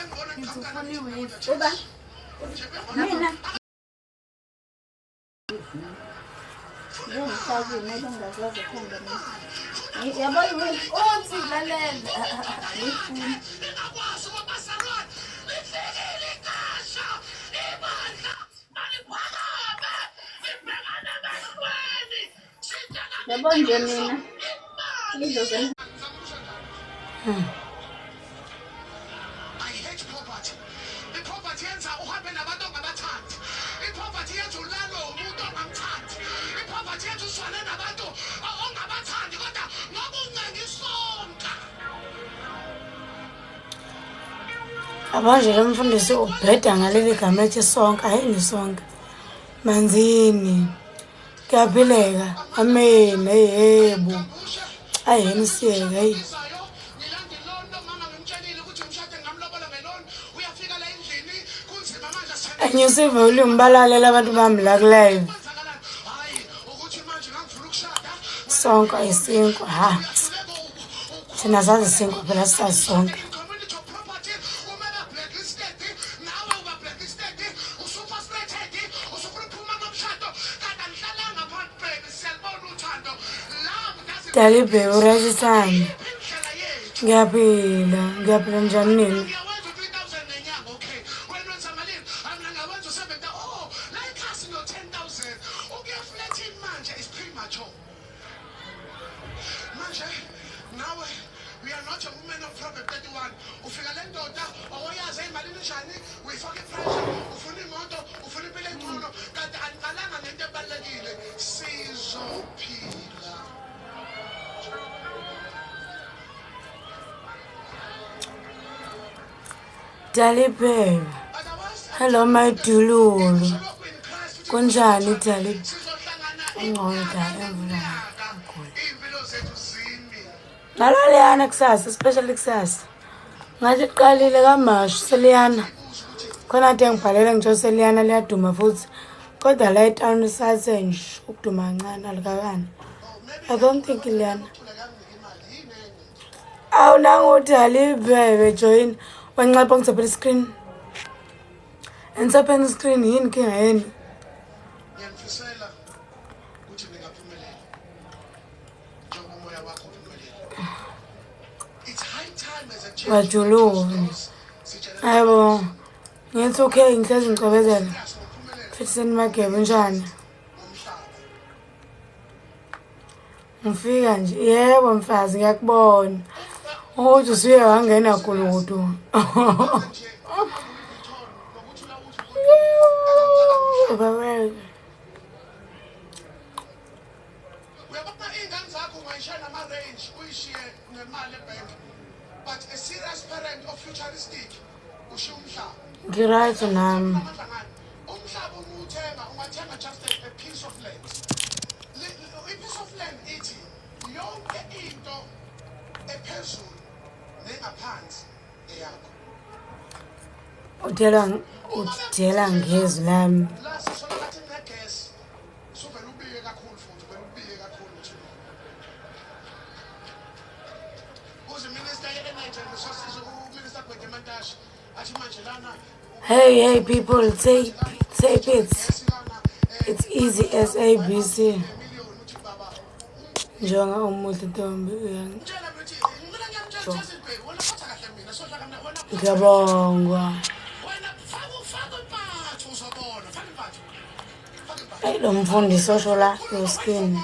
It's a funny way. Oba. Mina. Yo msazi nalonga zazo khanda misa. Yabo yini? Othi lalela. Ngifuna. Ingakwazi kwaBarcelona. Lifikile ikasha. Ibandla maliphakame. Libhekane nahlweni. Yabo nje mina. Ngizozenza. I hate poverty. I-poverty yenza uhambe nabantu ongabathandi. I-poverty yenza ulalo umuntu ongamthandi. I-poverty yenza uswane nabantu ongabathandi kodwa ngoba uncengisonka. Abanje lo mfundisi ubheda ngaleli gama ethi sonke, hayi nisonke. Manzini. Kuyaphileka. Amen. Yebo. Ayini siyeke hayi. Anyuse volume balalela abantu bami la live. Sonke ayisinkwa ha. Thina sazi isinkwa phela sazi sonke. Dalibe urayisana. Ngiyaphila njani nini? We are not a woman of Proverbs 31. Ufika le ndoda oyazi imali njani uyifaka pressure ufuna imoto ufuna impilo engcono kanti aniqalanga nento ebalekile sizophila. Dalibe. Hello my Dululu. Kunjani Dalibe? Ngoda emvula. Nalaliana kusasa, especially kusasa. Ngathi qalile kamashu seliyana. Khona nje ngibhalela ngisho seliyana liyaduma futhi. Kodwa la etown isase nje ukuduma kancane alikakani. I don't think liyana. Awu nangothi Dalibe join wanqapha ngisapha screen. Ensapha screen yini inkinga yini? Ngiyamfisela ukuthi ningaphumelela. Njengoba umoya wakho uphumelele. It's high time as a church. Wajuluka. Hayibo. Ngithi okay ngihlezi ngicobezela. Futhi senimagebe njani? Ngifika nje. Yebo mfazi ngiyakubona. Uthi usuye wangena kuludu. Baba. But a serious parent of futuristic usho umhlaba. Ngiright nami. Umhlaba umuthenga ungathenga just a piece of land. A piece of land ithi yonke into ephezulu nengaphansi eyakho. Udela ngezwi lami. La sisola kathi negas suvela ubike kakhulu futhi vela ubike kakhulu nje. Uze minister ye-energy ngisosiza uminister Gwedimantashe athi manje lana Hey people, say it's easy as ABC. Njenga umuntu Ntombi uyang. Ngiyabonga. Hey lo mfundisi osho la your skin.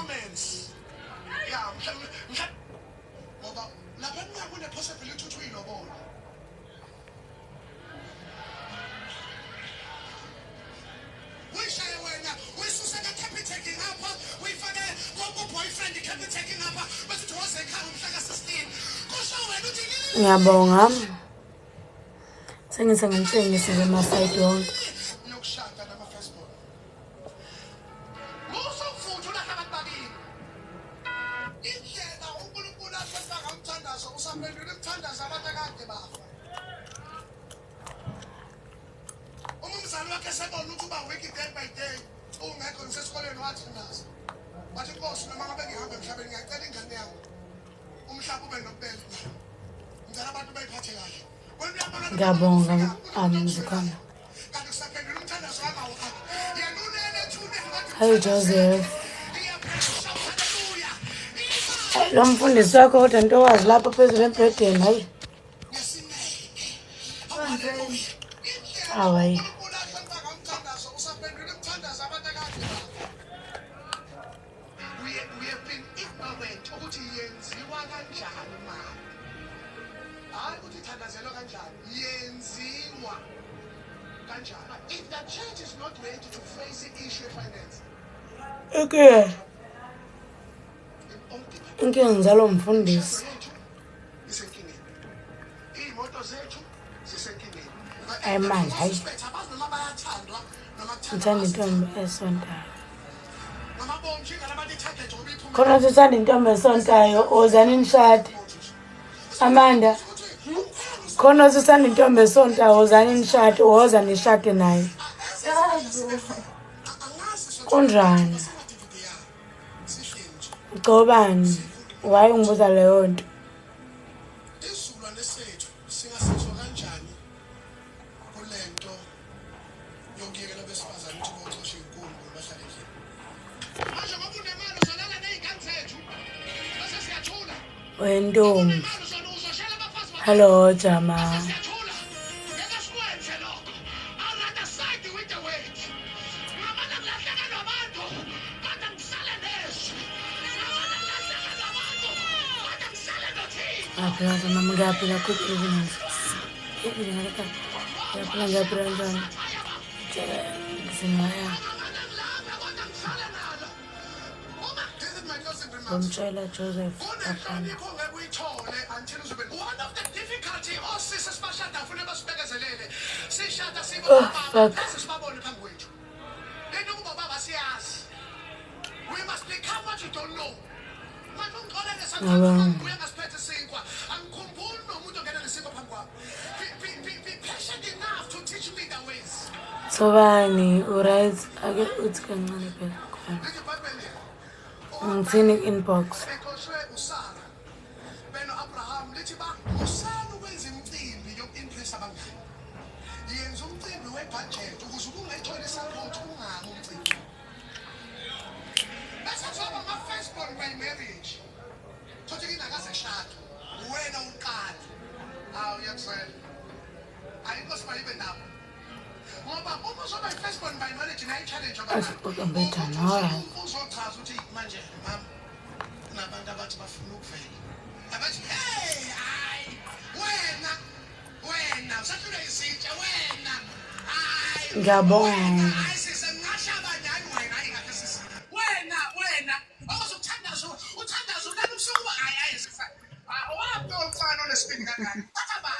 Ngiyabonga. Sengise ngimtshengise ema side wonke. Yokushada nama firstborn. Musofuthu la abantu bakini. Indlela uNkulunkulu asefaka umthandazo usaphendula umthandazo abantu akade bafa. Umzali wakhe sebona ukuthi uba wicked day by day ungekho ngisesikoleni wathandaza. Wathi Nkosi noma ngabe ngihamba emhlabeni ngiyacela ingane yami. Umhlaba ube nobela. Ngicela abantu bayiphathe kahle. Ngiyabonga mzukwana. Hi Joseph. Lo mfundisi wakho kodwa into wazi lapha phezulu embhedeni hayi. Hayi. If the church is not ready to face the issue of finance, Okay. Inkinga ngizalo mfundisi. Hayi manje hayi. Ngithanda intombi esontayo. Khona sithanda intombi esontayo ozani nishade. Amanda. Khona sithanda intombi esontayo ozani nishade woza nishade naye. Kunjani? Ngobani? Why ungibuza leyo nto? isizukulwane sethu singasizwa kanjani kulento yokuyekela besifazane ukuthi boxoshe inkungu bahlale endlini. Manje ngoba unemali uzolala nezingane zethu bese siyathula. Wentombi. Hello Jama. Apela mama ngapela kuthini. Ini ngaleka. Apela ngapela njani. Simaya. Umtshela Joseph afana. One of the difficulty osisi sibashada ufuna basibekezelele sishada Fuck. sibabone phambi kwethu. Lento kuba baba siyazi. We must become what you don't know. Manje ungixole ngesakho uyangasiphethe sinkwa. Angikhumbuli nomuntu ongena nesikho phambi kwami. Be patient enough to teach me the ways. Sobani uright ake uthi kancane phela khona. Lithi iBhayibheli. Ngithini inbox. Ekhoshwe uSara. Beno Abraham lithi ba usana ukwenza imicimbi yoku-impress abangani. Yenza umcimbi webudget ukuze ungayitholi support ungabi umcimbi. Bese kuzoba ama-firstborn by marriage. Thothi kini akazeshada. Wena uqala. Hawu uyakusela. Ayikho sibayibe nawo. Ngoba uma uzoba i-firstborn by marriage nayi-challenge Ubambethana alright. uzochaza ukuthi manje mama kunabantu abathi bafuna ukuvela. Abathi hey hayi wena usahlule isitsha wena hayi Ngiyabonga. hayi sisengasha abanyani wena ayikahle sisi wena awuzukuthandaza uthandaza ulala ubusuku hayi sifa wapi umfana onesibindi kangaka thatha abantu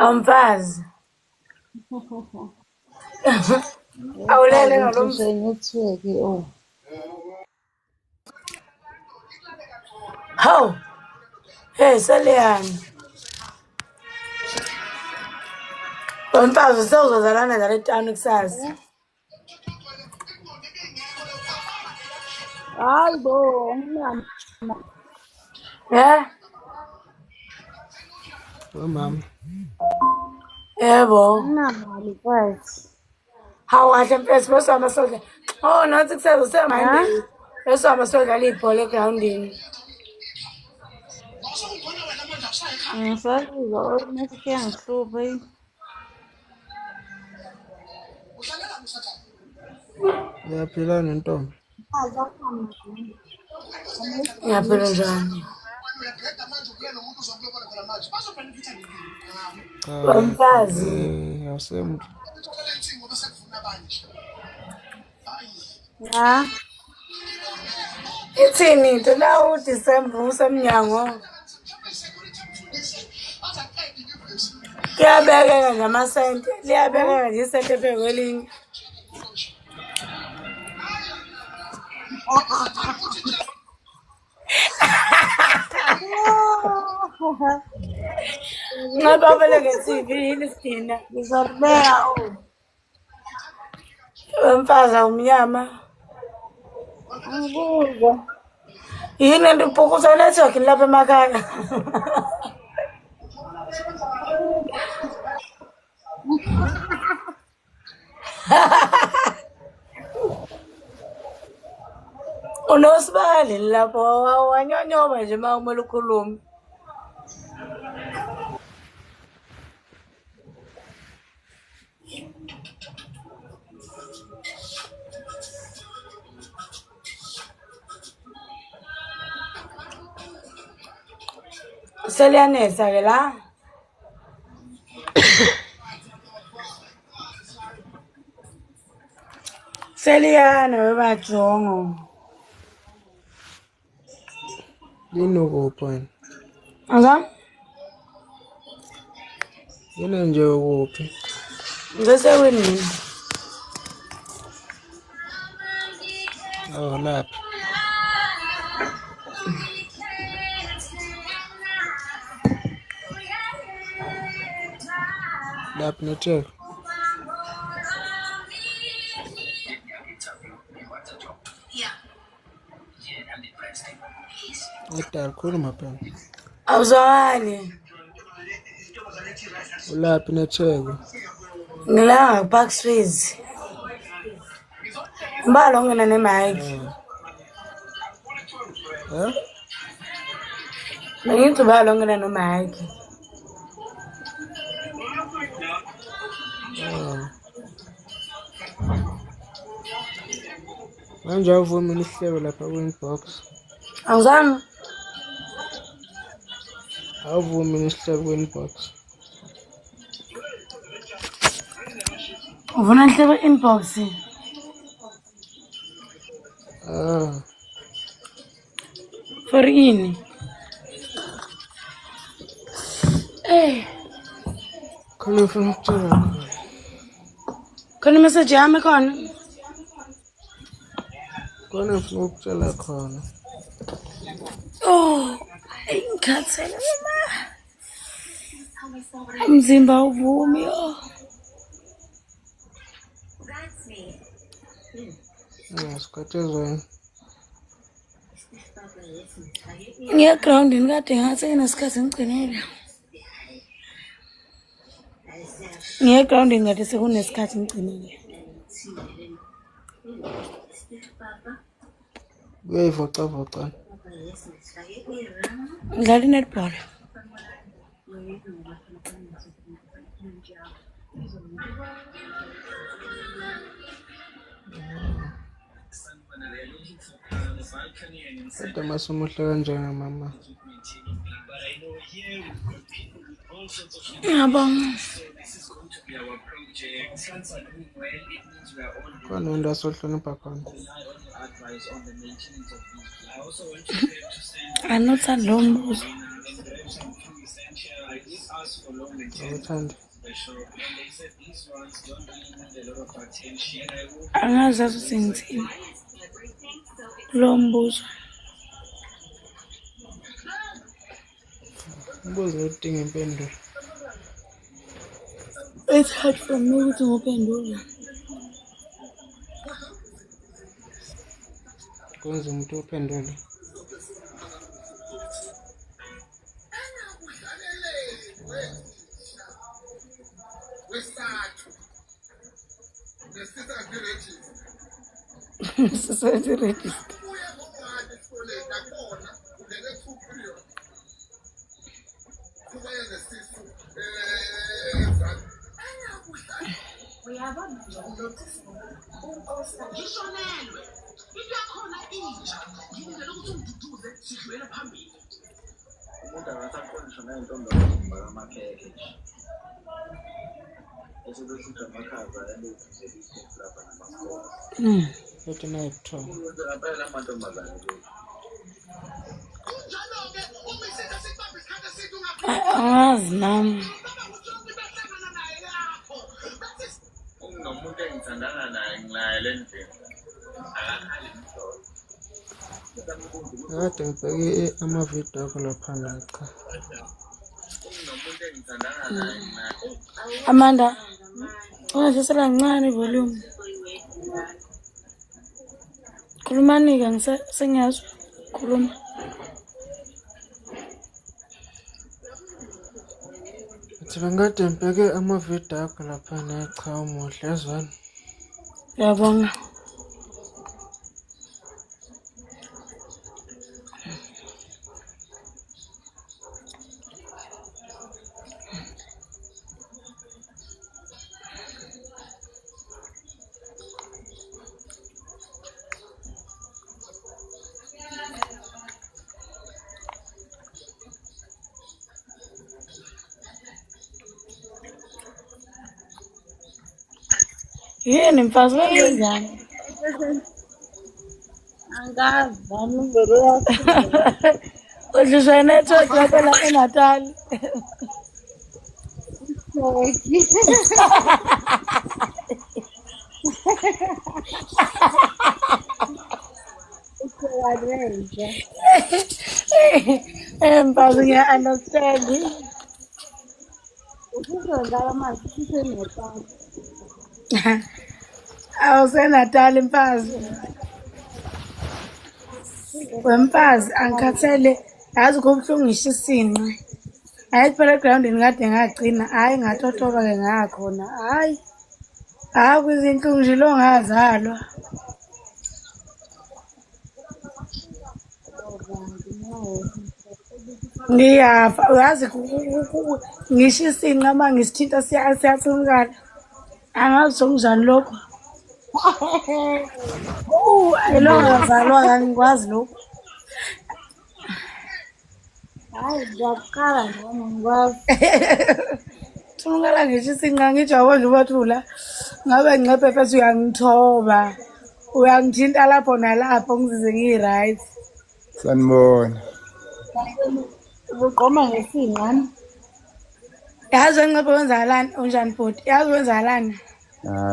Umfazi. Awulele ngalomzi. network oh. Haw. Hey Seliyani. Umfazi usezozalana nale town kusasa. Hayi bo, ngiyami. Yeah? Mama. Yebo. Nginamali kwathi. Hawu kahle mfethu bese amasoka. Oh nathi kusasa usemanje. Bese amasoka libhola egroundini. Ngizokubona wena manje akusayi ekhaya. Ngisakuzwa okumele kuyangihlupha yini. Uhlalela msakha. Uyaphila nentombi. Ngiyaphila njani? Uyabheda manje ukuya nomuntu uzokulobola khona manje bazobenefitha nini? Umfazi. Awusemuntu. Uthola incingo bese kuvuna abanye. Hayi. Ya. Ithini into la uDecember usemnyango. Kuyabekeka nje amasente. Liyabekeka nje isente ebekwelinye. Ngaba vele nge-TV yini sidina. Ngizolibeka Umfazi awumnyama. angikuzwa. Yini lento uphokutha network lapha emakhaya? Unosibali lapho wanyonyoba nje uma umele ukhulume. Seliyanesa ke la. Seliyana webajongo. Linokuphi wena? Anga? Yena nje ukuphi? Ngiseweni. Oh, lapha. Lapha network. Edar khuluma phela. Awuzwakali. Ulapha network. Ngilanga Park Street. Mbalo ngena nemic. Bengithi balo ngena nemic. Manje awuvumi isihlebo lapha ku-inbox. Awuzange? Awuvumi isihlebo ku-inbox. Uvuna ihlebo inbox. For ini? Khona ngifuna ukutshela khona. Khona message yami khona? Khona ngifuna ukutshela khona. Oh, ngikhathele mama. Umzimba uvumi. Sikhathezweni. Ngiya groundini kade ngathi kunesikhathi ngigcinile. Ngiya groundini kade sekunesikhathi ngigcinile. Uyayivocavoca. Ngidlala netball. Kodwa masumuhle kanjani mama? Ngiyabonga. Khona into asohlonipha khona. Anothanda lo mbuzo. Awuthandi. Angazazi ukuthi ngithini. Lo mbuzo. Umbuzo udinga impendulo. It's hard for me ukuthi ngiphendule. Kwenza umuntu uphendule. Society register. Ngishonelwe. Into yakhona inja. Ngilindele ukuthi ungiduduze sidlule phambili. Umuntu angasakhonjiswa nentombi bakamakhekhe. Esebenzisa amakhaza alezizwe lapha namakhosi. Futhi nayitho. Ngempela amantombazane lo. Kunjalo ke umiseka sibambe isikhathi eside ungaphinde. Angazi nami. Unomuntu engithandana naye lendlela. Akakhali mhlolo. Kade ngibheke amavidiyo akho lapha cha. Unomuntu engithandana naye. Amanda. Ungasisela kancane volume. Khulumani ke sengiyazi. Khuluma. Mfethu bengade ngibheke amavidiyo akho laphana cha umuhle yazwani. Ngiyabonga. Yini mfazi wenzani? Angazi nami uvele uyasizwa. Udlishwa network lapha la eNatal. Mfazi ngiya-understand. Usuzongala manje useNatal. AwuseNatal mfazi. Wemfazi angikhathele yazi kubuhlungu ngisho isinqa. Hayi phela egroundini kade ngagcina hayi ngathotoba ke ngakhona hayi. Hayi kwizinhlungu nje lo ngazalwa. Ngiyafa uyazi ngisho isinqa uma ngisithinta siyathulukala. Angazi sokunjani lokho. Lo ngazalwa ngangikwazi lokho. Hayi ngiyaqala noma ngikwazi. Thulukala ngisho isinqa ngijabule nje ubathula. Ngabe ngcephe futhi uyangithoba. Uyangithinta lapho nalapho ngizizwe ngi-right. Sanibona. Ubuqoma ngesinqani. Yazi encephe wenzakalani unjani bhuti? Yazi wenzakalani?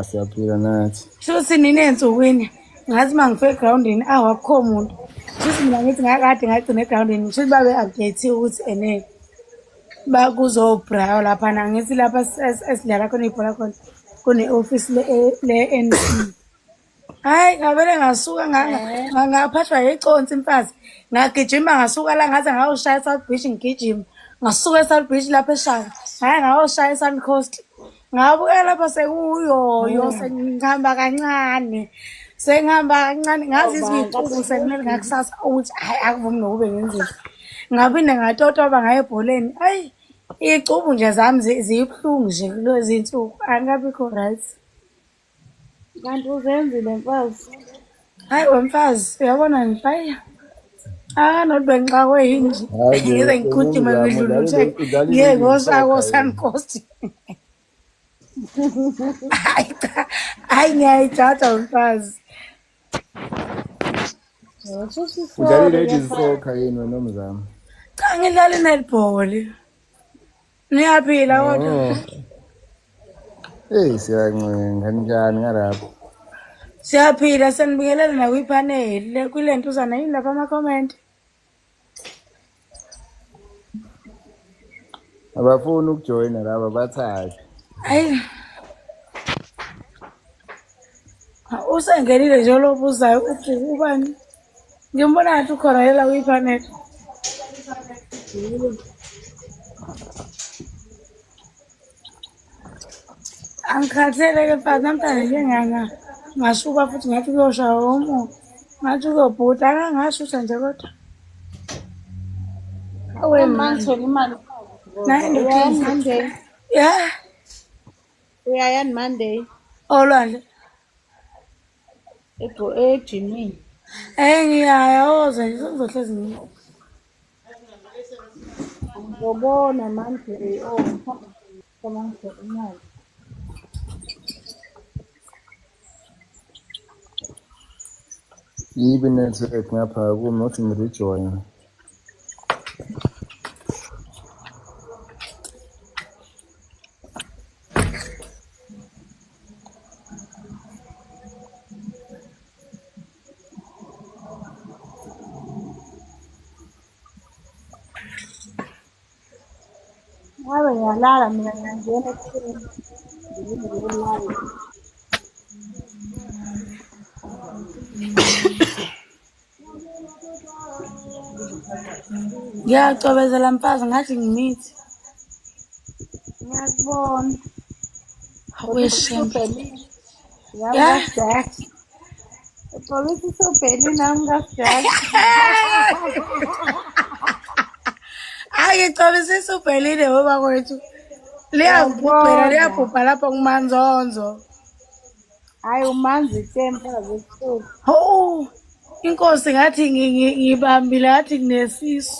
Siyaphila nathi. Shuthi nini ensukwini ngathi mangifike egroundini awakho umuntu. Shuthi mina ngithi ngakade ngagcina egroundini shuthi babe update ukuthi ene bakuzobra lapha ngithi lapha esidlala khona ibhola khona kune office le NC. Hayi ngavele ngasuka ngaphathwa yiconsi mfazi. Ngagijima ngasuka la ngaze ngawushaya South Beach ngigijima. Ngasuka eSouth Beach lapha eShaka. Hayi ngawushaya eSun Coast. Ngabuka lapha sekuyoyo sengihamba kancane. Sengihamba kancane ngazi izicubu sekumele ngakusasa ukuthi hayi akuvumi nokube ngenzeni. Ngaphinda ngatotoba ngaye ebholeni. Hayi icubu nje zami zibhlungu nje kulezi insuku angabikho right. Kanti uzenzile mfazi. Hayi wemfazi uyabona nje hayi not bengixakwe yini nje. Ngize ngikuthime ngidluluthe ngiye ngosako Sun Coast. Hayi ngiyayithatha mfazi. Udlala i-ladies soccer yini wena nomzamo? Cha ngidlala i-netball. Niyaphila kodwa? Siyancenga kanjani ngalapho? Siyaphila senibikelela na kwipanel kwilentuzana yini lapha ama-comment. Abafuni ukujoyina laba bathathe. Hayi. Usengenile nje lobuzayo uthi ubani? Ngimbona ngathi ukhona yela kwipanel. Angikhathele ke mfazi namhlanje nje ngasuka futhi ngathi kuyoshaya umuntu. Ngathi uzobhuda akangashutha nje kodwa. Awe Mangithola imali. Monday. Yeah. Uyayani Monday? Olwandle. Ejimini. Ngiyaya oze nje sengizohlezi ngini. Ngizobona Monday ngithanda ngithola imali. Yibi network ngapha kuma uthi ngirejoin. Ngabe ngiyalala mina ngiyangena ekuseni. Ngiyalala. Ngiyacobezela mfazi ngathi ngimithi. Ngiyakubona. Aweshem. Yami Yeah. kajaji. Polisi sobheli nami kajaji. Ngicobisisa ubhelile ngoba kwethu. Ngiyakubona. Liyabhubha lapha kumanzonzo. Hayi umanzi tempa zesuku. Oh, inkosi ngathi ngibambile ngathi kunesisu.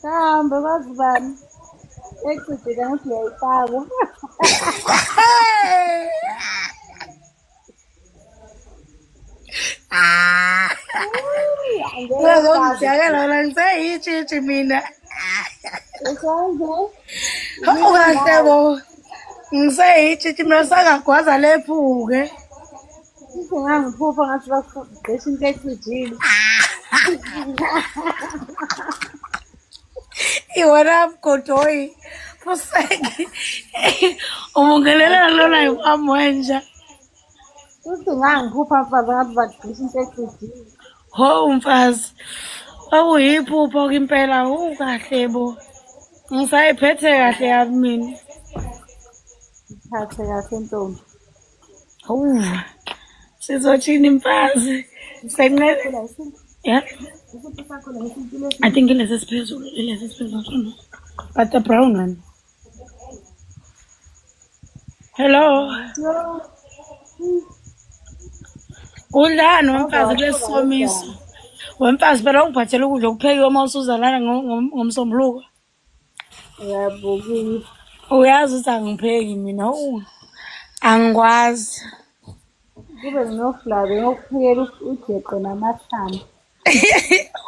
Kahambe kwazi bani. Ecidile ngathi uyayifaka. Ngizongijakela wena ngisayitshitshi mina. Usenze? Kahle bo. Ngisayitshitshi mina sangagwaza lephuke. Singangiphupha ngathi bagqisha into ecijile. Iwona mgodoyi. Fuseki. Umungelela lona yamwenja. Singangiphupha mfazi ngathi bagqisha into ecijile. Ho mfazi. Akuyiphupho impela kahle bo. Ngisayiphethe kahle yami mina. Ngiphathe kahle ntombi. Sizothini mfazi? Senqele. Yeah. I think ilesi siphezulu. But the brown one. Hello. Udlani wemfazi kulesomiso. Wemfazi phela ungiphathele ukudla okuphekiwe uma usuzalana ngomsombuluko. Uyabukile. Uyazi ukuthi angipheki mina. Angikwazi. Kube nginoflabe ngokuphekela ujeqe namathanda.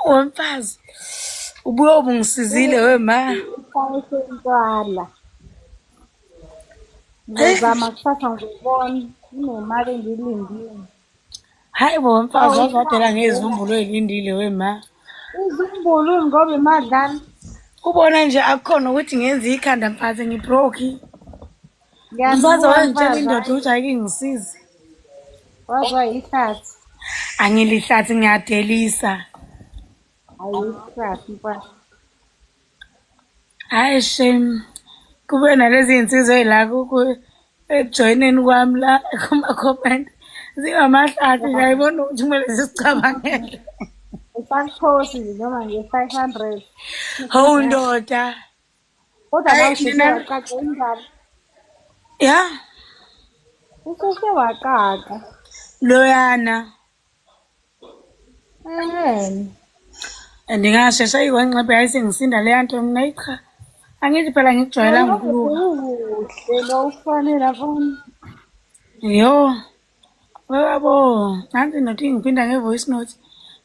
Wemfazi. Ubuye ubungisizile wema. Ufake intwala. Ngizama kusasa ngibona inemali engilindile. Hayi bo mfazi wazadela ngezumbulo ezilindile wema. Izumbulu ngoba imadlana. Ubona nje akukhona ukuthi ngenze ikhanda mfazi ngibroke. Mfazi wangitshela indoda ukuthi ayingisize. Wazwa yihlathi. Angilihlathi ngiyadelisa. Ayihlathi mfana. Hayi shame. Kube nalezi insizwe ezila ejoineni kwami la kuma-comment. Zingamahlathi ngiyayibona ukuthi kumele zisicabangele. Isakhosi noma nge-500. Hawu ndoda. Kodwa mawushisa ingane. Ya. Ususe waqaqa. Loyana. Ndingashesha iwenqebe yayisengisinda leya nto mina icha. Angithi phela ngikujwayela ngikuluka. Kuhle lo ufanele abona. Yo. Webo, nanti nothi ngiphinda ngevoice note.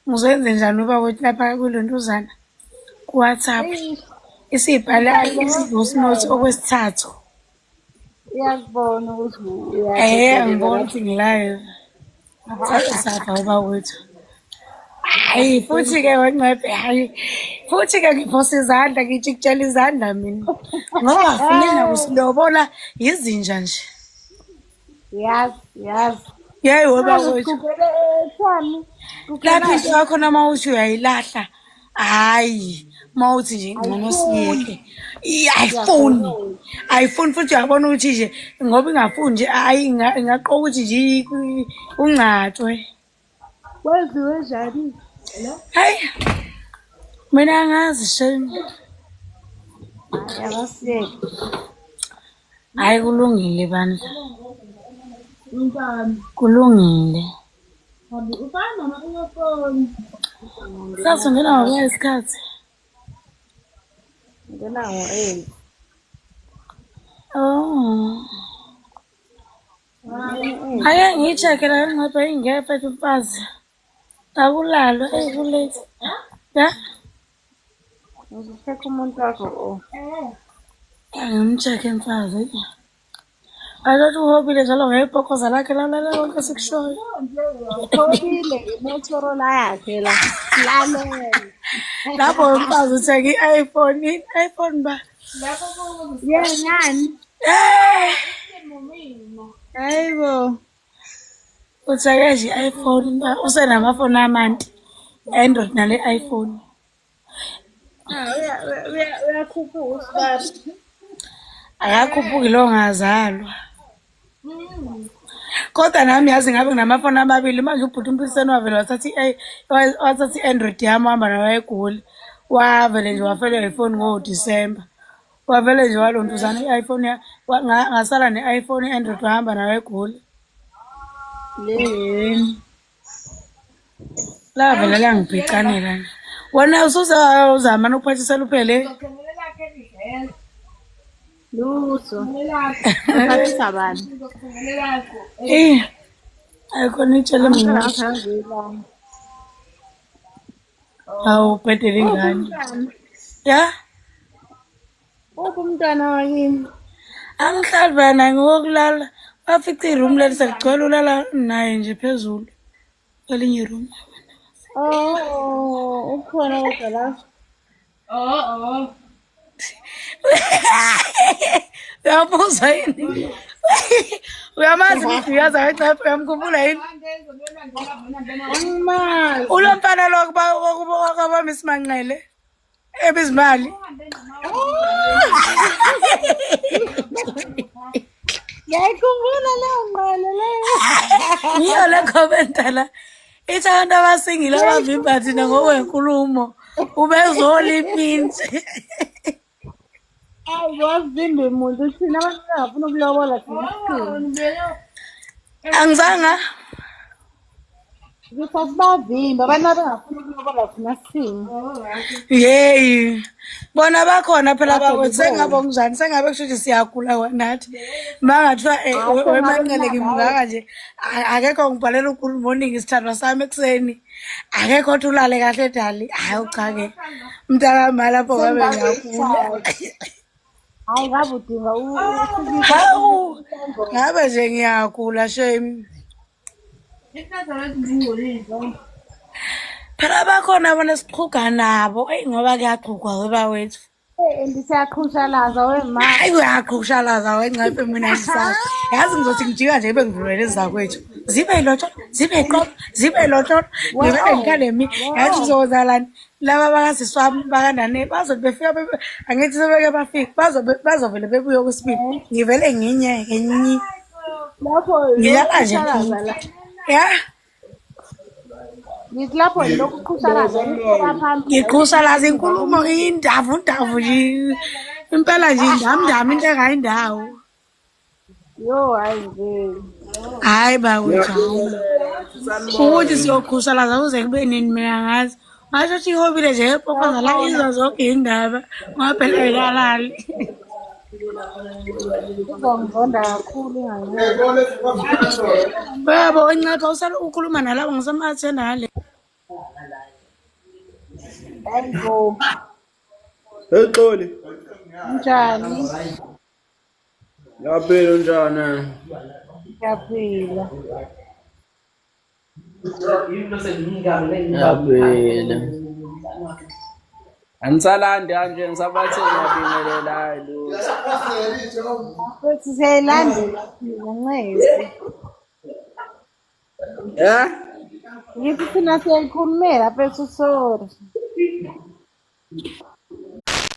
Ngizoyenze njani uba ukuthi lapha kulontuzana ku WhatsApp. Isibhala isivoice note okwesithathu. Uyakubona ukuthi Ngibona ukuthi ngilive. Sathi uba wethu. Hayi futhi-ke wenqebe hayi. Futhi-ke ngiphosa izandla ngijikijela izandla mina. Ngoba funina kusilobola izinja nje. Yazi. Yeyi woba wethu. Ethwani. Lapha into yakho noma uthi uyayilahla. Hayi, mawuthi nje ngcono siyeke. Ayifuni futhi uyabona ukuthi nje ngoba ingafuni nje hayi ingaqoka ukuthi nje ungcatshwe. Wenziwe njani? Hayi. Mina angazi shame. Yabasiyeke. Hayi kulungile bandla. Kulungile. Ufana noma uyofoni? Sasa ngena ngokuya isikhathi. Ngena ngo-8. Oh. Ake ngiyi-check-e la ngapha ingepha ethi mfazi. Akulalwe kulate. Ya? Ngishekhe umuntu wakho. Ngimcheck-e mfazi. Akathi uhobile njalo ngeyibhokoza lakhe lalela konke sikushoyo. Uhobile ngeMotorola yakhe la. Lalela. Lapho mfazi uthenga i-iPhone. I-iPhone ba? Yengani? Hayibo. Uthenge nje i-iPhone. Usenamafoni amanti. Android nale iPhone. Uyakhuphuka usibaba. akakhuphuki lo ngazalwa kodwa nami yazi ngabe nginamafoni amabili manje ubhuti uMphiseni wavele wathatha i-Android yami wahamba nayo eGoli wavele nje wafelwa ifoni ngo-December wavele nje walontuzana i-iPhone ngasala ne-iPhone i-Android wahamba nayo eGoli lavele langibhicanela wena usuzama nokuphathisela uphele Lutho. Ngaphathisa abantu. Ayikhona itshele mina. Hawu bhedele ingane. Ya? Umntwana wakini. Angihlali bana ngokulala. Bafica iroom leli seligcwele ulala naye nje phezulu. Elinye iroom. Ukhona kodwa la. Uyaphuza yini? Uyamazi ukuthi uyaza ngecephe uyamkhumbula yini? Angimazi. Ulo mfana lo kwabamba isimanqele ebizimali. Ngiyakhumbula leyo ngqalo leyo. Ngiyo le comment la. Ithi abantu abasingile abavimba thina ngokwenkulumo ubezola impinsi. Ayi wavimba umuntu thina abantu abafuna ukulobola thina. Angizanga Ngisasibavimba abantu abafuna ukulobola thina sini. Yey. Bona bakhona phela bakwethu sengabe ngizani sengabe kusho ukuthi siyagula nathi. Mangathiwa wemanqele ngimngaka nje akekho ngibhalela uNkulunkulu morning isithandwa sami ekseni. Akekho othi ulale kahle dali. Hayi uchake. Mntaka mala lapho ngabe ngiyagula. Hayi ngabe udinga Hawu. Ngabe nje ngiyagula shame. Phela bakhona bona siqhuga nabo ngoba kuyaqhugwa weba wethu Ndisiyaqhushalaza wema. Hayi uyaqhushalaza wencephe mina ngisazi yazi ngizothi ngijika nje bengidlulele ezakwethu zibe ilotsholo zibe iqobo zibe ilotsholo ngivele ngikhale yathi ngizozalani laba bakasiswami bakandane bazobe befika angithi sebeke bafika bazovele bebuye okwesibili ngivele nginyeke nyi Lapho ngiyala nje ya Ngisilapho lokuqhushalaza ngiqhushalaza inkulumo indavu nje impela nje indamdami into engayindawo yo hayi nje. hayi bawethu ukuthi siyoqhushalaza kuze kube nini mina ngazi ngasho ukuthi ihobile nje epokoza la izwa zonke indaba ngoba phela ayalali Ngizongonda kakhulu ngane. Yebo encapha usala ukhuluma nalabo ngisamathenda ngale Hayibo. Xoli. Njani? Yaphela njani? Ngiyaphila. Yaphela. Angisalandi kanje ngisabathe ngiyabingelela lo. Futhi siyayilandela nginceze. Yeah? Ngithi thina siyayikhulumela bese sorry.